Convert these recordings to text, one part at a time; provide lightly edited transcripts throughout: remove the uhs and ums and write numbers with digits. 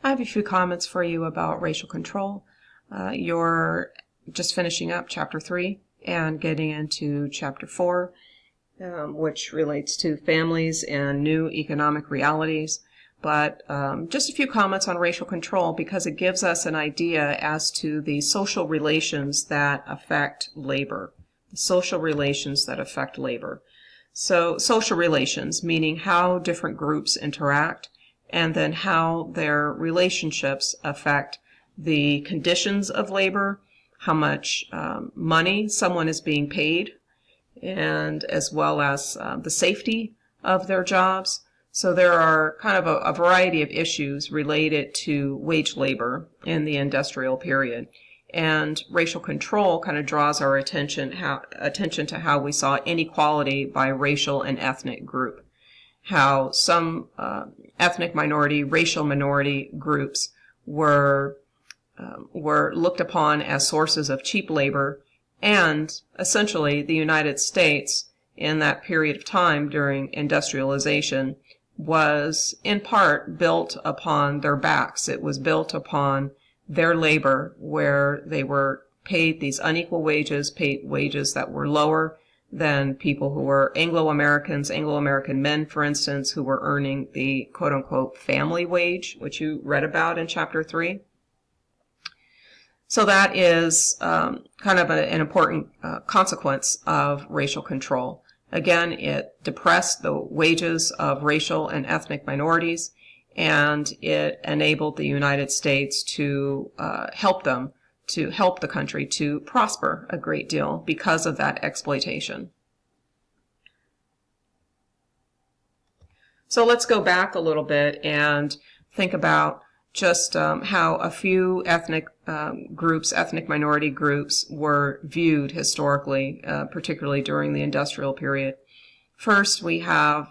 I have a few comments for you about racial control. You're just finishing up Chapter 3 and getting into Chapter 4, which relates to families and new economic realities. But just a few comments on racial control because it gives us an idea as to the social relations that affect labor. The social relations that affect labor. So social relations, meaning how different groups interact, and then how their relationships affect the conditions of labor, how much money someone is being paid, and as well as the safety of their jobs. So there are kind of a variety of issues related to wage labor in the industrial period. And racial control kind of draws our attention to how we saw inequality by racial and ethnic group. How some ethnic minority, racial minority groups were looked upon as sources of cheap labor, and essentially the United States in that period of time during industrialization was in part built upon their backs. It was built upon their labor, where they were paid these unequal wages, paid wages that were lower than people who were Anglo-American men, for instance, who were earning the quote-unquote family wage, which you read about in Chapter 3. So that is kind of an important consequence of racial control. Again, it depressed the wages of racial and ethnic minorities, and it enabled the United States to help the country to prosper a great deal because of that exploitation. So let's go back a little bit and think about just how a few ethnic minority groups were viewed historically, particularly during the industrial period. First, we have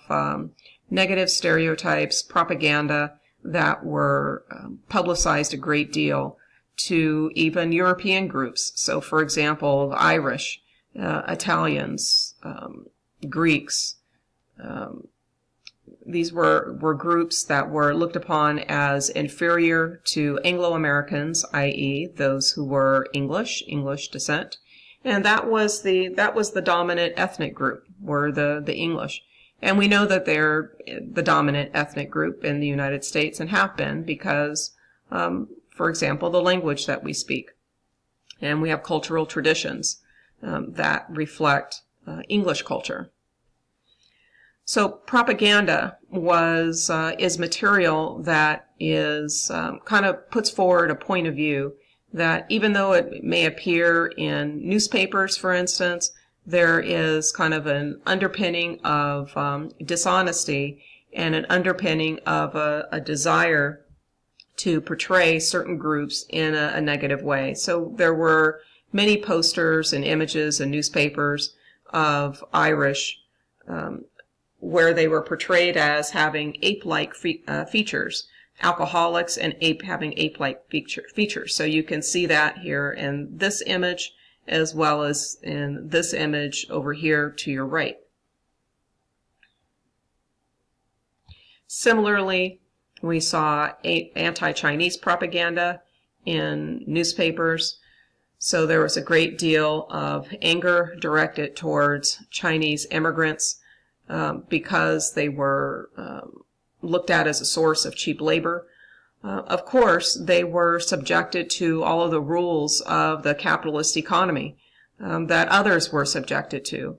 negative stereotypes, propaganda that were publicized a great deal to even European groups. So, for example, the Irish, Italians, Greeks. These were groups that were looked upon as inferior to Anglo-Americans, i.e., those who were English descent, and that was the dominant ethnic group, were the English. And we know that they're the dominant ethnic group in the United States and have been because, for example, the language that we speak. And we have cultural traditions that reflect English culture. So propaganda is material that is kind of puts forward a point of view that even though it may appear in newspapers, for instance, there is kind of an underpinning of dishonesty and an underpinning of a desire to portray certain groups in a negative way. So there were many posters and images in newspapers of Irish where they were portrayed as having ape-like features, alcoholics and having ape-like features. So you can see that here in this image as well as in this image over here to your right. Similarly, we saw anti-Chinese propaganda in newspapers. So there was a great deal of anger directed towards Chinese immigrants because they were looked at as a source of cheap labor. Of course, they were subjected to all of the rules of the capitalist economy that others were subjected to.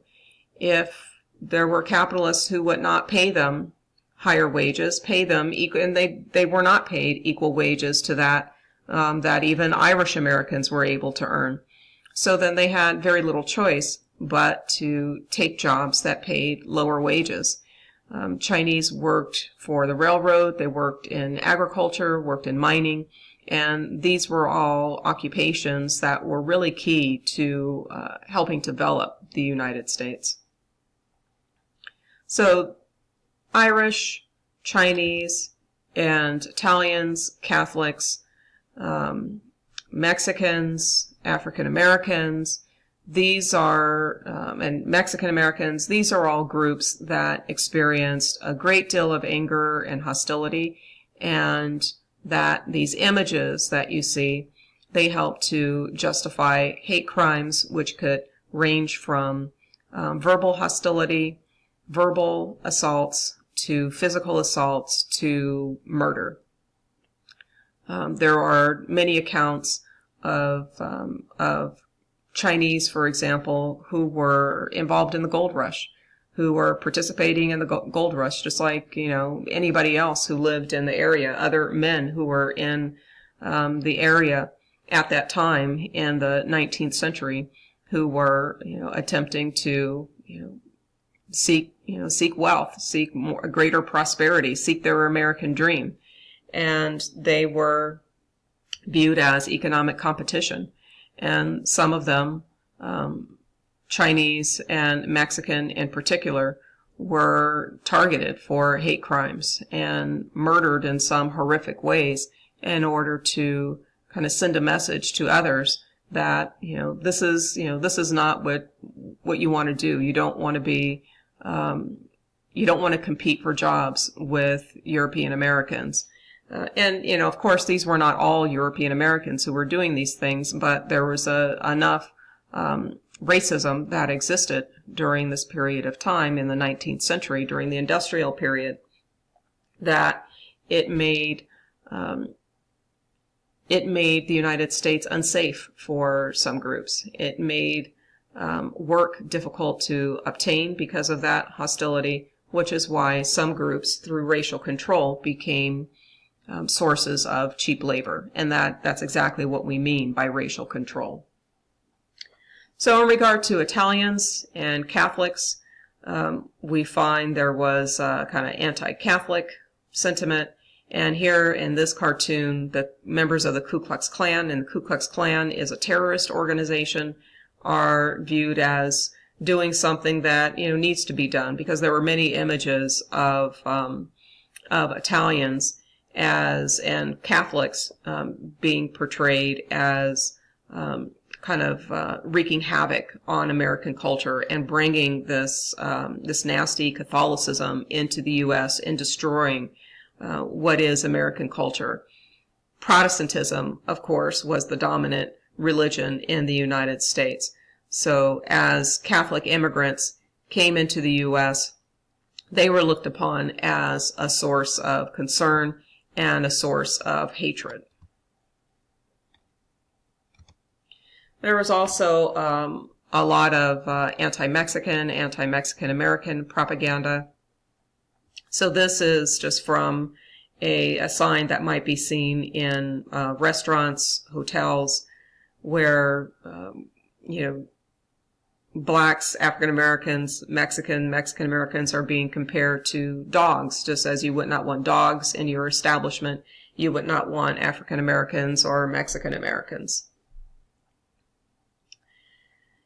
If there were capitalists who would not pay them higher wages, pay them equal, and they were not paid equal wages to that even Irish Americans were able to earn. So then they had very little choice but to take jobs that paid lower wages. Chinese worked for the railroad, they worked in agriculture, worked in mining, and these were all occupations that were really key to helping develop the United States. So Irish, Chinese, and Italians, Catholics, Mexicans, African Americans, these are, and Mexican Americans, these are all groups that experienced a great deal of anger and hostility, and that these images that you see, they help to justify hate crimes, which could range from verbal hostility, verbal assaults, to physical assaults, to murder. There are many accounts of Chinese, for example, who were involved in the gold rush, who were participating in the gold rush, just like, anybody else who lived in the area, other men who were in the area at that time in the 19th century, who were, attempting to, seek wealth, seek greater prosperity, seek their American dream. And they were viewed as economic competition. And some of them, Chinese and Mexican in particular, were targeted for hate crimes and murdered in some horrific ways in order to kind of send a message to others that, this is not what you want to do. You don't want to be, you don't want to compete for jobs with European Americans. And, of course, these were not all European Americans who were doing these things, but there was enough racism that existed during this period of time in the 19th century, during the industrial period, that it made the United States unsafe for some groups. It made work difficult to obtain because of that hostility, which is why some groups, through racial control, became sources of cheap labor. And that's exactly what we mean by racial control. So in regard to Italians and Catholics, we find there was kind of anti-Catholic sentiment. And here in this cartoon, the members of the Ku Klux Klan, and the Ku Klux Klan is a terrorist organization, are viewed as doing something that, needs to be done, because there were many images of Italians and Catholics being portrayed as kind of wreaking havoc on American culture and bringing this nasty Catholicism into the U.S. and destroying what is American culture. Protestantism, of course, was the dominant religion in the United States. So as Catholic immigrants came into the U.S., they were looked upon as a source of concern and a source of hatred. There was also a lot of anti-Mexican American propaganda. So this is just from a sign that might be seen in restaurants, hotels, where, blacks, African Americans, Mexican Americans are being compared to dogs. Just as you would not want dogs in your establishment, you would not want African Americans or Mexican Americans.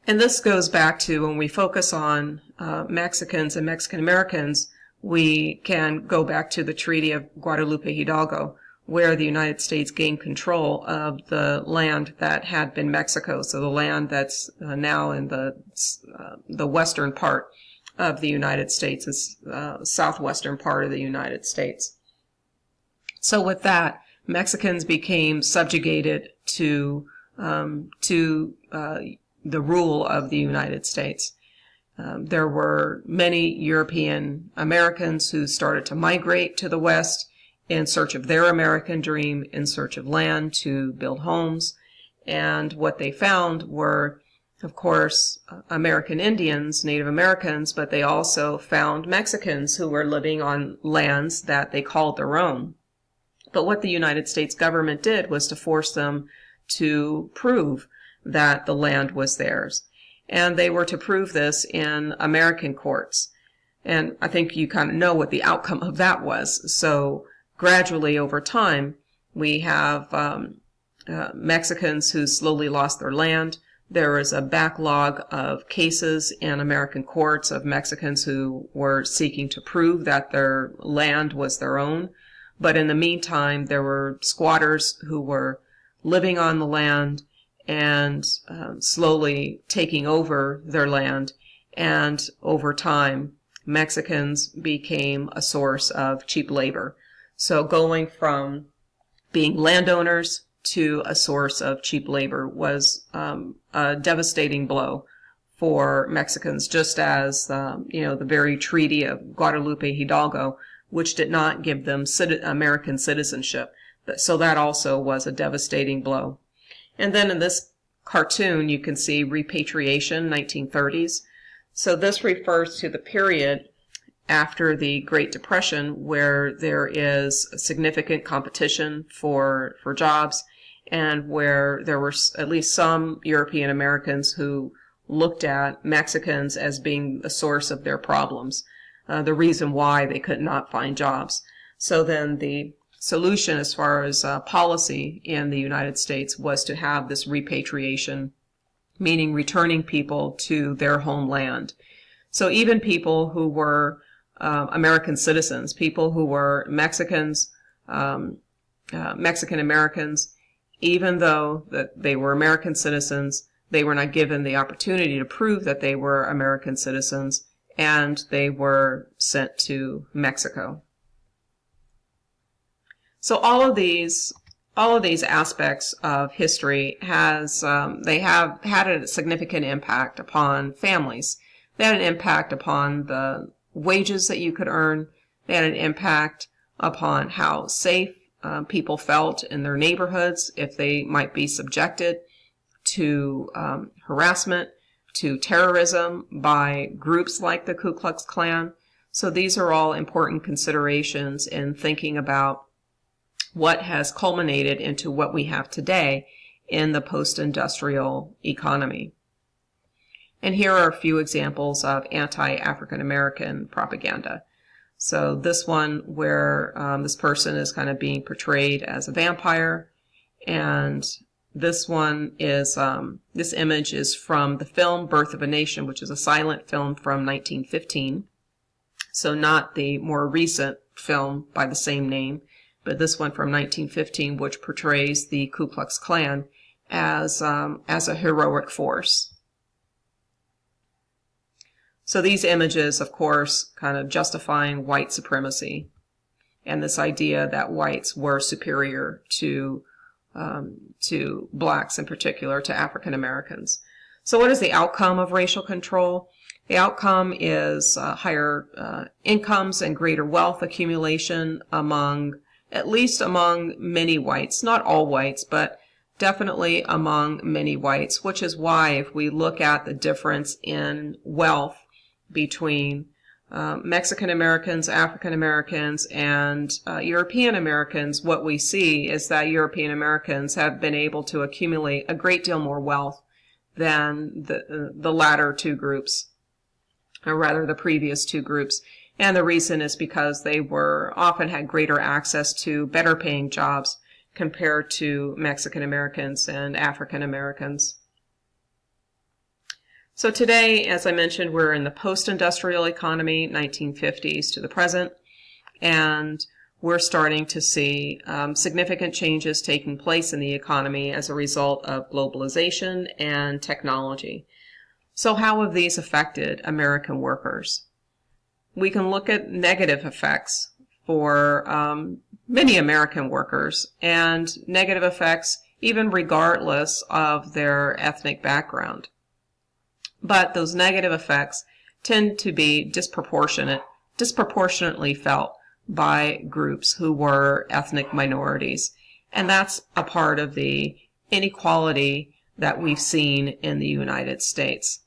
And this goes back to when we focus on Mexicans and Mexican Americans, we can go back to the Treaty of Guadalupe Hidalgo, where the United States gained control of the land that had been Mexico, so the land that's now in the western part of the United States, southwestern part of the United States. So with that, Mexicans became subjugated to the rule of the United States. There were many European Americans who started to migrate to the West in search of their American dream, in search of land to build homes. And what they found were, of course, American Indians, Native Americans, but they also found Mexicans who were living on lands that they called their own. But what the United States government did was to force them to prove that the land was theirs. And they were to prove this in American courts. And I think you kind of know what the outcome of that was. So gradually over time, we have Mexicans who slowly lost their land. There is a backlog of cases in American courts of Mexicans who were seeking to prove that their land was their own. But in the meantime, there were squatters who were living on the land and slowly taking over their land. And over time, Mexicans became a source of cheap labor. So going from being landowners to a source of cheap labor was a devastating blow for Mexicans, just as the very Treaty of Guadalupe Hidalgo, which did not give them American citizenship. So that also was a devastating blow. And then in this cartoon, you can see repatriation, 1930s. So this refers to the period after the Great Depression where there is significant competition for jobs, and where there were at least some European Americans who looked at Mexicans as being the source of their problems, the reason why they could not find jobs. So then the solution as far as policy in the United States was to have this repatriation, meaning returning people to their homeland. So even people who were American citizens, people who were Mexicans, Mexican Americans, even though that they were American citizens, they were not given the opportunity to prove that they were American citizens, and they were sent to Mexico. So all of these aspects of history they have had a significant impact upon families. They had an impact upon the wages that you could earn. They had an impact upon how safe people felt in their neighborhoods, if they might be subjected to harassment, to terrorism by groups like the Ku Klux Klan. So these are all important considerations in thinking about what has culminated into what we have today in the post-industrial economy. And here are a few examples of anti-African American propaganda. So this one where this person is kind of being portrayed as a vampire, and this one is, this image is from the film Birth of a Nation, which is a silent film from 1915. So not the more recent film by the same name, but this one from 1915, which portrays the Ku Klux Klan as a heroic force. So these images, of course, kind of justifying white supremacy and this idea that whites were superior to blacks, in particular to African Americans. So what is the outcome of racial control? The outcome is higher incomes and greater wealth accumulation at least among many whites, not all whites, but definitely among many whites, which is why if we look at the difference in wealth between Mexican Americans, African Americans, and European Americans, what we see is that European Americans have been able to accumulate a great deal more wealth than the latter two groups, or rather the previous two groups. And the reason is because they often had greater access to better paying jobs compared to Mexican Americans and African Americans. So today, as I mentioned, we're in the post-industrial economy, 1950s to the present, and we're starting to see significant changes taking place in the economy as a result of globalization and technology. So how have these affected American workers? We can look at negative effects for many American workers, and negative effects even regardless of their ethnic background. But those negative effects tend to be disproportionately felt by groups who were ethnic minorities. And that's a part of the inequality that we've seen in the United States.